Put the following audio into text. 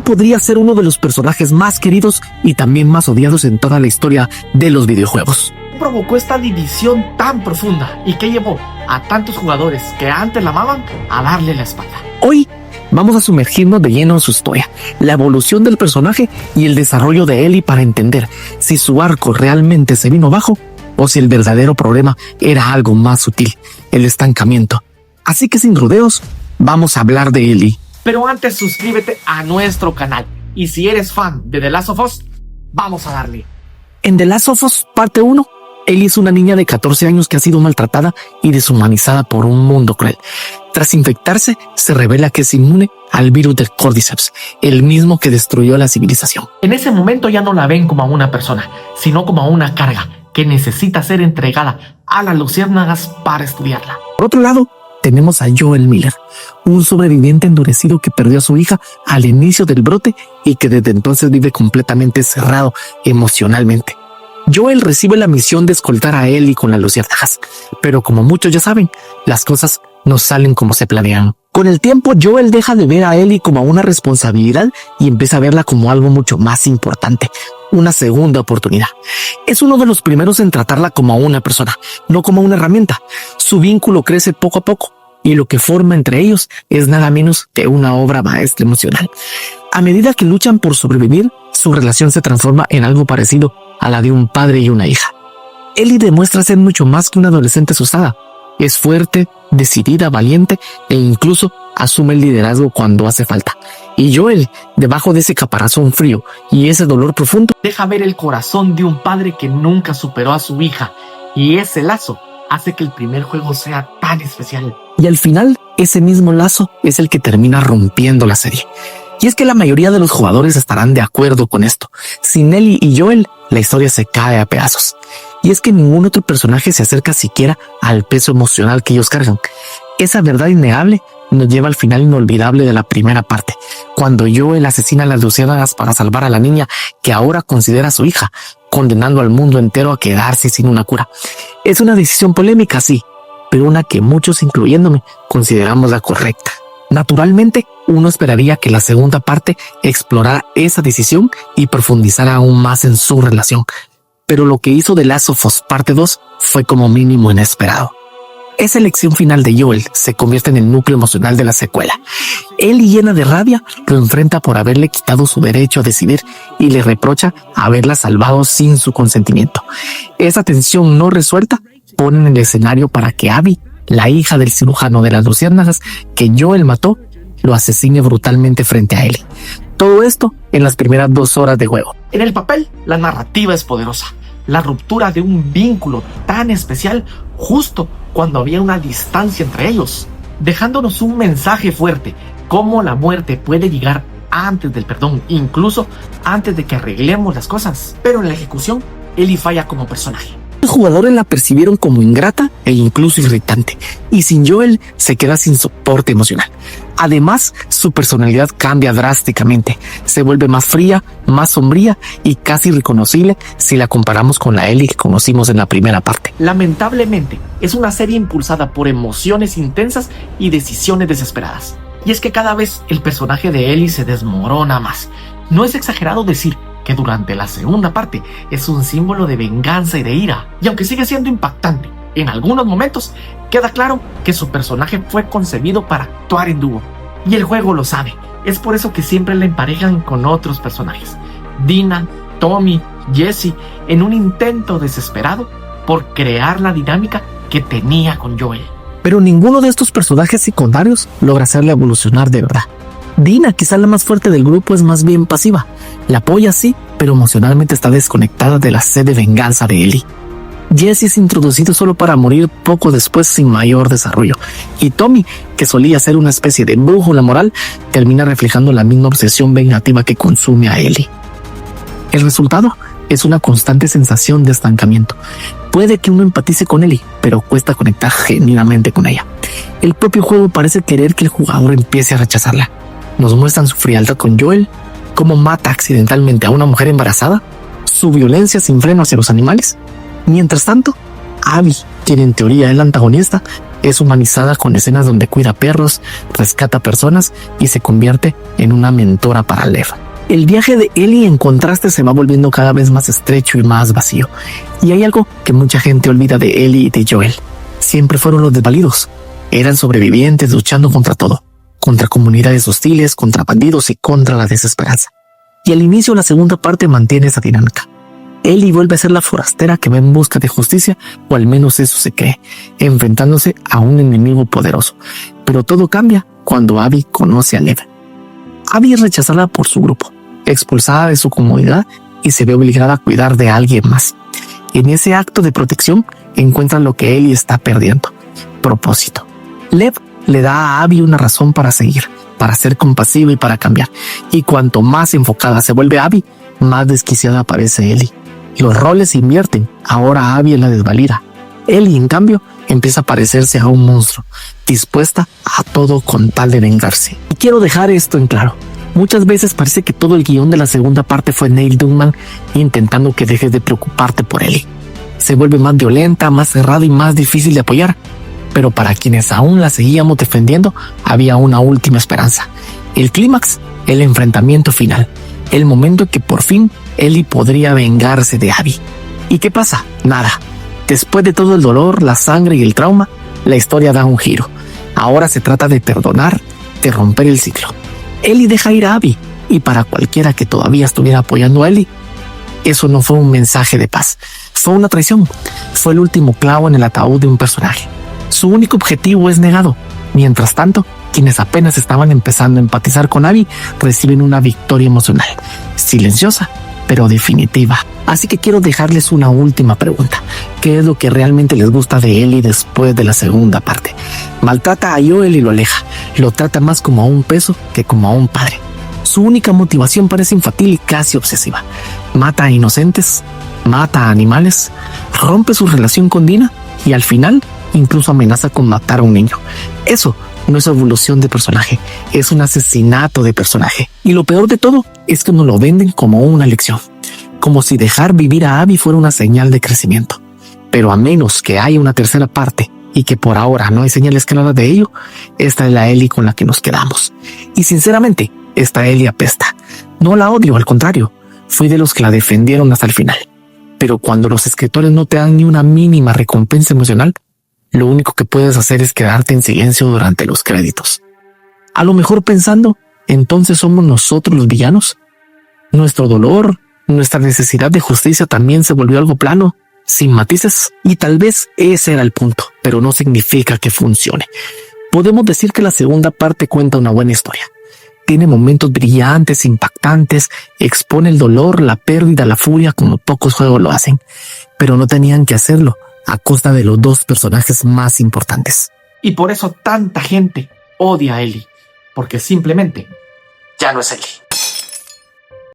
podría ser uno de los personajes más queridos y también más odiados en toda la historia de los videojuegos. Provocó esta división tan profunda y que llevó a tantos jugadores que antes la amaban a darle la espalda. Hoy vamos a sumergirnos de lleno en su historia, la evolución del personaje y el desarrollo de Ellie para entender si su arco realmente se vino abajo o si el verdadero problema era algo más sutil, el estancamiento. Así que sin rodeos, vamos a hablar de Ellie. Pero antes suscríbete a nuestro canal y si eres fan de The Last of Us, vamos a darle. En The Last of Us parte 1, Ellie es una niña de 14 años que ha sido maltratada y deshumanizada por un mundo cruel. Tras infectarse, se revela que es inmune al virus del Cordyceps, el mismo que destruyó la civilización. En ese momento ya no la ven como a una persona, sino como a una carga que necesita ser entregada a las luciérnagas para estudiarla. Por otro lado, tenemos a Joel Miller, un sobreviviente endurecido que perdió a su hija al inicio del brote y que desde entonces vive completamente cerrado emocionalmente. Joel recibe la misión de escoltar a Ellie con las luciérnagas, pero como muchos ya saben, las cosas no salen como se planean. Con el tiempo, Joel deja de ver a Ellie como una responsabilidad y empieza a verla como algo mucho más importante, una segunda oportunidad. Es uno de los primeros en tratarla como a una persona, no como una herramienta. Su vínculo crece poco a poco y lo que forma entre ellos es nada menos que una obra maestra emocional. A medida que luchan por sobrevivir, su relación se transforma en algo parecido a la de un padre y una hija. Ellie demuestra ser mucho más que una adolescente asustada. Es fuerte, decidida, valiente e incluso asume el liderazgo cuando hace falta. Y Joel, debajo de ese caparazón frío y ese dolor profundo, deja ver el corazón de un padre que nunca superó a su hija, y ese lazo hace que el primer juego sea tan especial. Y al final, ese mismo lazo es el que termina rompiendo la serie. Y es que la mayoría de los jugadores estarán de acuerdo con esto. Sin Ellie y Joel, la historia se cae a pedazos. Y es que ningún otro personaje se acerca siquiera al peso emocional que ellos cargan. Esa verdad innegable nos lleva al final inolvidable de la primera parte, cuando Joel asesina a las luciérnagas para salvar a la niña que ahora considera su hija, condenando al mundo entero a quedarse sin una cura. Es una decisión polémica, sí, pero una que muchos, incluyéndome, consideramos la correcta. Naturalmente, uno esperaría que la segunda parte explorara esa decisión y profundizara aún más en su relación, pero lo que hizo The Last of Us parte 2 fue como mínimo inesperado. Esa elección final de Joel se convierte en el núcleo emocional de la secuela. Ellie, llena de rabia, lo enfrenta por haberle quitado su derecho a decidir y le reprocha haberla salvado sin su consentimiento. Esa tensión no resuelta pone en el escenario para que Abby, la hija del cirujano de las luciérnagas que Joel mató, lo asesine brutalmente frente a Ellie. Todo esto en las primeras 2 horas de juego. En el papel, la narrativa es poderosa. La ruptura de un vínculo tan especial justo cuando había una distancia entre ellos, dejándonos un mensaje fuerte, cómo la muerte puede llegar antes del perdón, incluso antes de que arreglemos las cosas. Pero en la ejecución, Ellie falla como personaje. Los jugadores la percibieron como ingrata e incluso irritante, y sin Joel se queda sin soporte emocional. Además, su personalidad cambia drásticamente, se vuelve más fría, más sombría y casi irreconocible si la comparamos con la Ellie que conocimos en la primera parte. Lamentablemente, es una serie impulsada por emociones intensas y decisiones desesperadas. Y es que cada vez el personaje de Ellie se desmorona más. No es exagerado decir que durante la segunda parte es un símbolo de venganza y de ira. Y aunque sigue siendo impactante en algunos momentos, queda claro que su personaje fue concebido para actuar en dúo. Y el juego lo sabe. Es por eso que siempre la emparejan con otros personajes. Dina, Tommy, Jesse, en un intento desesperado por crear la dinámica que tenía con Joel. Pero ninguno de estos personajes secundarios logra hacerle evolucionar de verdad. Dina, quizá la más fuerte del grupo, es más bien pasiva. La apoya sí, pero emocionalmente está desconectada de la sed de venganza de Ellie. Jesse es introducido solo para morir poco después sin mayor desarrollo. Y Tommy, que solía ser una especie de brújula moral, termina reflejando la misma obsesión vengativa que consume a Ellie. El resultado es una constante sensación de estancamiento. Puede que uno empatice con Ellie, pero cuesta conectar genuinamente con ella. El propio juego parece querer que el jugador empiece a rechazarla. Nos muestran su frialdad con Joel, cómo mata accidentalmente a una mujer embarazada, su violencia sin freno hacia los animales. Mientras tanto, Abby, quien en teoría es la antagonista, es humanizada con escenas donde cuida perros, rescata personas y se convierte en una mentora para Lev. El viaje de Ellie, en contraste, se va volviendo cada vez más estrecho y más vacío. Y hay algo que mucha gente olvida de Ellie y de Joel. Siempre fueron los desvalidos. Eran sobrevivientes luchando contra todo. Contra comunidades hostiles, contra bandidos y contra la desesperanza. Y al inicio la segunda parte mantiene esa dinámica. Ellie vuelve a ser la forastera que va en busca de justicia, o al menos eso se cree, enfrentándose a un enemigo poderoso. Pero todo cambia cuando Abby conoce a Lev. Abby es rechazada por su grupo, expulsada de su comunidad y se ve obligada a cuidar de alguien más. En ese acto de protección encuentra lo que Ellie está perdiendo: propósito. Lev le da a Abby una razón para seguir, para ser compasiva y para cambiar. Y cuanto más enfocada se vuelve Abby, más desquiciada aparece Ellie. Los roles se invierten. Ahora Abby es la desvalida. Ellie, en cambio, empieza a parecerse a un monstruo, dispuesta a todo con tal de vengarse. Y quiero dejar esto en claro. Muchas veces parece que todo el guión de la segunda parte fue Neil Druckmann intentando que dejes de preocuparte por Ellie. Se vuelve más violenta, más cerrada y más difícil de apoyar. Pero para quienes aún la seguíamos defendiendo, había una última esperanza. El clímax, el enfrentamiento final, el momento en que por fin Ellie podría vengarse de Abby. ¿Y qué pasa? Nada. Después de todo el dolor, la sangre y el trauma, la historia da un giro. Ahora se trata de perdonar, de romper el ciclo. Ellie deja ir a Abby, y para cualquiera que todavía estuviera apoyando a Ellie, eso no fue un mensaje de paz, fue una traición. Fue el último clavo en el ataúd de un personaje. Su único objetivo es negado. Mientras tanto, quienes apenas estaban empezando a empatizar con Abby reciben una victoria emocional, silenciosa, pero definitiva. Así que quiero dejarles una última pregunta. ¿Qué es lo que realmente les gusta de Ellie después de la segunda parte? Maltrata a Joel y lo aleja. Lo trata más como a un peso que como a un padre. Su única motivación parece infantil y casi obsesiva. Mata a inocentes, mata a animales, rompe su relación con Dina y al final incluso amenaza con matar a un niño. Eso no es evolución de personaje, es un asesinato de personaje. Y lo peor de todo es que nos lo venden como una lección, como si dejar vivir a Abby fuera una señal de crecimiento. Pero a menos que haya una tercera parte y que por ahora no hay señales claras de ello, esta es la Ellie con la que nos quedamos. Y sinceramente, esta Ellie apesta. No la odio, al contrario, fui de los que la defendieron hasta el final. Pero cuando los escritores no te dan ni una mínima recompensa emocional, lo único que puedes hacer es quedarte en silencio durante los créditos. A lo mejor pensando, entonces somos nosotros los villanos. Nuestro dolor, nuestra necesidad de justicia también se volvió algo plano, sin matices. Y tal vez ese era el punto, pero no significa que funcione. Podemos decir que la segunda parte cuenta una buena historia. Tiene momentos brillantes, impactantes, expone el dolor, la pérdida, la furia como pocos juegos lo hacen. Pero no tenían que hacerlo a costa de los dos personajes más importantes. Y por eso tanta gente odia a Ellie, porque simplemente ya no es Ellie.